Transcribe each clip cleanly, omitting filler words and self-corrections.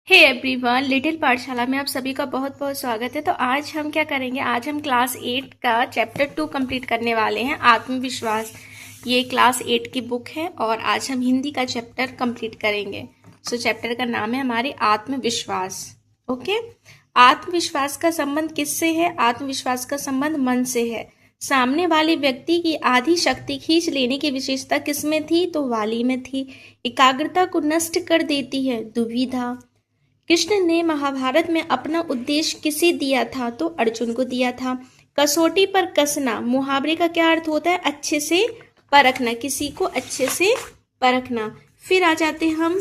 Hey everyone, little पाठशाला में आप सभी का बहुत बहुत स्वागत है। तो आज हम क्या करेंगे, आज हम क्लास 8 का चैप्टर 2 कंप्लीट करने वाले हैं, आत्मविश्वास। ये क्लास 8 की बुक है और आज हम हिंदी का चैप्टर कंप्लीट करेंगे। चैप्टर का नाम है हमारे आत्मविश्वास। ओके, आत्मविश्वास का संबंध किससे है? आत्मविश्वास का संबंध मन से है। सामने वाले व्यक्ति की आधी शक्ति खींच लेने की विशेषता किसमें थी? तो वाली में थी। एकाग्रता को नष्ट कर देती है दुविधा। कृष्ण ने महाभारत में अपना उद्देश्य किसे दिया था? तो अर्जुन को दिया था। कसौटी पर कसना मुहावरे का क्या अर्थ होता है? अच्छे से परखना, किसी को अच्छे से परखना। फिर आ जाते हम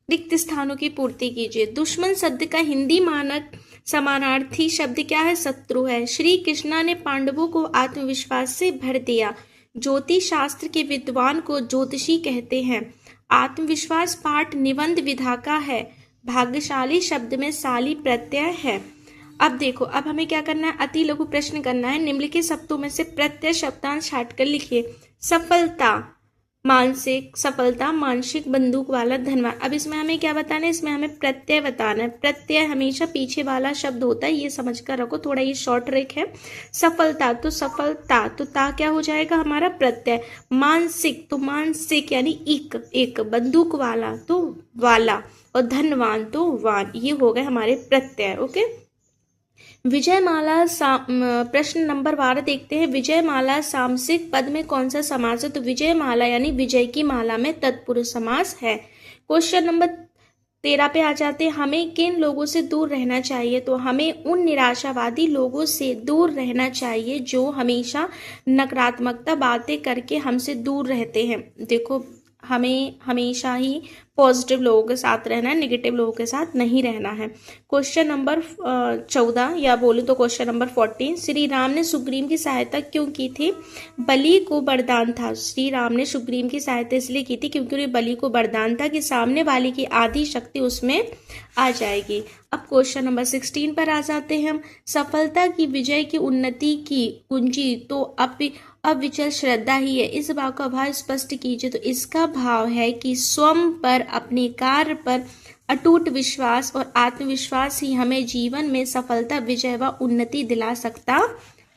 रिक्त स्थानों की पूर्ति कीजिए। दुश्मन शब्द का हिंदी मानक समानार्थी शब्द क्या है? शत्रु है। श्री कृष्णा ने पांडवों को आत्मविश्वास से भर दिया। ज्योतिष शास्त्र के विद्वान को ज्योतिषी कहते हैं। आत्मविश्वास पाठ निबंध विधा का है। भाग्यशाली शब्द में शाली प्रत्यय है। अब देखो, अब हमें क्या करना है? अति लघु प्रश्न करना है। निम्नलिखित शब्दों में से प्रत्यय शब्दांश छांटकर लिखिए। सफलता, मानसिक सफलता, मानसिक, बंदूक वाला, धनवान। अब इसमें हमें क्या बताना है? इसमें हमें प्रत्यय बताना है। प्रत्यय हमेशा पीछे वाला शब्द होता है, ये समझ कर रखो, थोड़ा ये शॉर्ट ट्रिक है। सफलता, तो सफलता, तो ता क्या हो जाएगा? हमारा प्रत्यय। मानसिक, तो मानसिक यानी एक। बंदूक वाला तो वाला, और धनवान तो वान। ये हो गए हमारे प्रत्यय। ओके, विजयमाला प्रश्न नंबर 12 देखते हैं। विजयमाला सामसिक पद में कौन सा समास है? तो विजयमाला यानी विजय की माला में तत्पुरुष समास है। क्वेश्चन नंबर 13 पे आ जाते हैं। हमें किन लोगों से दूर रहना चाहिए? तो हमें उन निराशावादी लोगों से दूर रहना चाहिए जो हमेशा नकारात्मकता बातें करके हमसे दूर रहते हैं। देखो, हमें हमेशा ही पॉजिटिव लोगों के साथ रहना है, नेगेटिव लोगों के साथ नहीं रहना है। क्वेश्चन नंबर 14 या बोले तो क्वेश्चन नंबर 14, श्री राम ने सुग्रीव की सहायता क्यों की थी? बलि को वरदान था। श्री राम ने सुग्रीव की सहायता इसलिए की थी क्योंकि उन्हें बलि को वरदान था कि सामने वाले की आधी शक्ति उसमें आ जाएगी। अब क्वेश्चन नंबर 16 पर आ जाते हैं हम। सफलता की, विजय की, उन्नति की कुंजी तो अविचल श्रद्धा ही है। इस भाव का भाव स्पष्ट कीजिए। तो इसका भाव है कि स्वयं पर, अपने कार्य पर अटूट विश्वास और आत्मविश्वास ही हमें जीवन में सफलता, विजय व उन्नति दिला सकता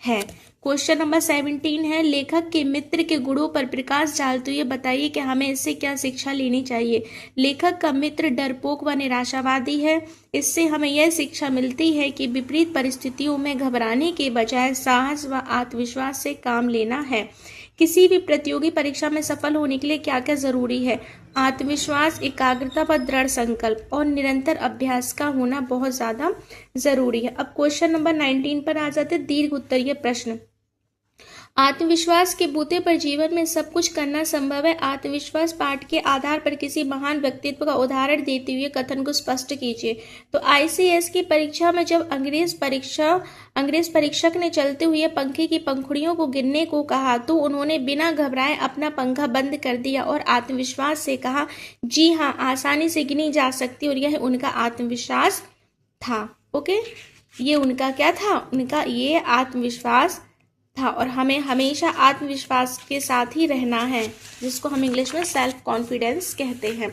है। क्वेश्चन नंबर 17 है। लेखक के मित्र के गुणों पर प्रकाश डालते हुए बताइए कि हमें इससे क्या शिक्षा लेनी चाहिए। लेखक का मित्र डरपोक व निराशावादी है। इससे हमें यह शिक्षा मिलती है कि विपरीत परिस्थितियों में घबराने के बजाय साहस व आत्मविश्वास से काम लेना है। किसी भी प्रतियोगी परीक्षा में सफल होने के लिए क्या क्या जरूरी है? आत्मविश्वास, एकाग्रता व दृढ़ संकल्प और निरंतर अभ्यास का होना बहुत ज्यादा जरूरी है। अब क्वेश्चन नंबर 19 पर आ जाते दीर्घ उत्तरीय प्रश्न। आत्मविश्वास के बूते पर जीवन में सब कुछ करना संभव है। आत्मविश्वास पाठ के आधार पर किसी महान व्यक्तित्व का उदाहरण देते हुए कथन को स्पष्ट कीजिए। तो आईसीएस की परीक्षा में जब अंग्रेज परीक्षक ने चलते हुए पंखे की पंखुड़ियों को गिनने को कहा तो उन्होंने बिना घबराए अपना पंखा बंद कर दिया और आत्मविश्वास से कहा, जी हाँ, आसानी से गिनी जा सकती। और यह उनका आत्मविश्वास था। ओके, ये उनका क्या था? उनका ये आत्मविश्वास था। और हमें हमेशा आत्मविश्वास के साथ ही रहना है, जिसको हम इंग्लिश में सेल्फ कॉन्फिडेंस कहते हैं।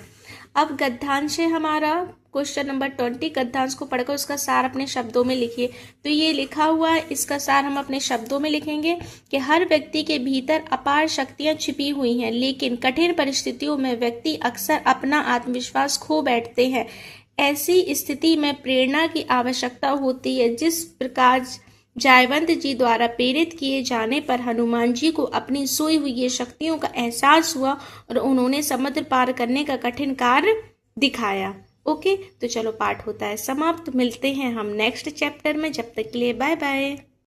अब गद्यांश है हमारा क्वेश्चन नंबर 20। गद्यांश को पढ़कर उसका सार अपने शब्दों में लिखिए। तो ये लिखा हुआ है, इसका सार हम अपने शब्दों में लिखेंगे कि हर व्यक्ति के भीतर अपार शक्तियां छिपी हुई हैं, लेकिन कठिन परिस्थितियों में व्यक्ति अक्सर अपना आत्मविश्वास खो बैठते हैं। ऐसी स्थिति में प्रेरणा की आवश्यकता होती है। जिस प्रकार जायवंत जी द्वारा प्रेरित किए जाने पर हनुमान जी को अपनी सोई हुई ये शक्तियों का एहसास हुआ और उन्होंने समुद्र पार करने का कठिन कार्य दिखाया। ओके, तो चलो पाठ होता है समाप्त। मिलते हैं हम नेक्स्ट चैप्टर में। जब तक के लिए बाय बाय।